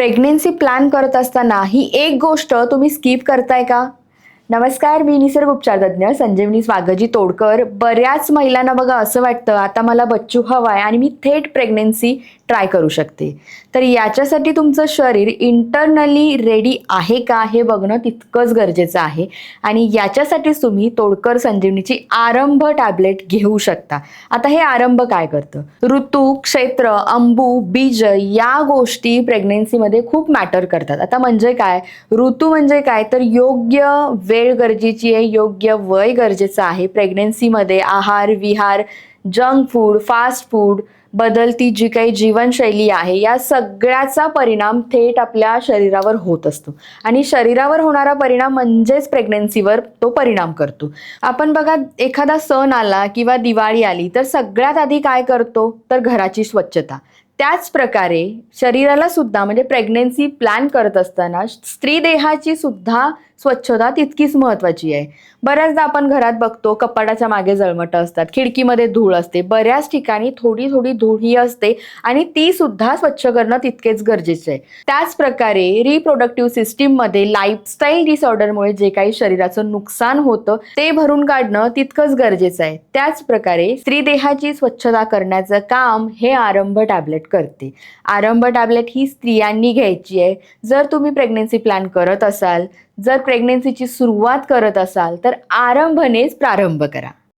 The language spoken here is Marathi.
प्रेग्नेन्सी प्लॅन करत असताना ही एक गोष्ट तुम्ही स्किप करताय का? नमस्कार, मी निसर्ग उपचारतज्ञ संजीवनी स्वागजी तोडकर. बऱ्याच महिलांना बघा असं वाटतं आता मला बच्चू हवाय आणि मी थेट प्रेग्नेन्सी ट्राय करू शकते. तर याच्यासाठी तुमचं शरीर इंटरनली रेडी आहे का हे बघणं तितकंच गरजेचं आहे आणि याच्यासाठीच तुम्ही तोडकर संजीवनीची आरंभ टॅबलेट घेऊ शकता. आता हे आरंभ काय करतं? ऋतू, क्षेत्र, अंबू, बीज या गोष्टी प्रेग्नेन्सीमध्ये खूप मॅटर करतात. आता म्हणजे काय? ऋतू म्हणजे काय? तर योग्य वेळ गरजेची आहे, योग्य वय गरजेचं आहे. प्रेग्नेन्सीमध्ये आहार विहार, जंक फूड, फास्ट फूड, बदलती जी काही जीवनशैली आहे या सगळ्याचा परिणाम थेट आपल्या शरीरावर होत असतो आणि शरीरावर होणारा परिणाम म्हणजेच प्रेग्नेन्सीवर तो परिणाम करतो. आपण बघा एखादा सण आला किंवा दिवाळी आली तर सगळ्यात आधी काय करतो तर घराची स्वच्छता. त्याच प्रकारे शरीराला सुद्धा म्हणजे प्रेग्नेन्सी प्लॅन करत असताना स्त्री देहाची सुद्धा स्वच्छता तितकीच महत्वाची आहे. बऱ्याचदा आपण घरात बघतो कपाटाच्या मागे जळमटं असतात, खिडकीमध्ये धूळ असते, बऱ्याच ठिकाणी थोडी थोडी धूळ ही असते आणि ती सुद्धा स्वच्छ करणं तितकेच गरजेचे आहे. त्याच प्रकारे रिप्रोडक्टिव्ह सिस्टीममध्ये लाईफस्टाईल डिसऑर्डरमुळे जे काही शरीराचं नुकसान होतं ते भरून काढणं तितकंच गरजेचं आहे. त्याच प्रकारे स्त्री देहाची स्वच्छता करण्याचं काम हे आरंभ टॅबलेट करते. आरंभ टॅबलेट ही स्त्रियांनी घ्यायची आहे. जर तुम्ही प्रेग्नेन्सी प्लॅन करत असाल, जर प्रेग्नेन्सीची सुरुवात करत असाल तर आरंभनेच प्रारंभ करा.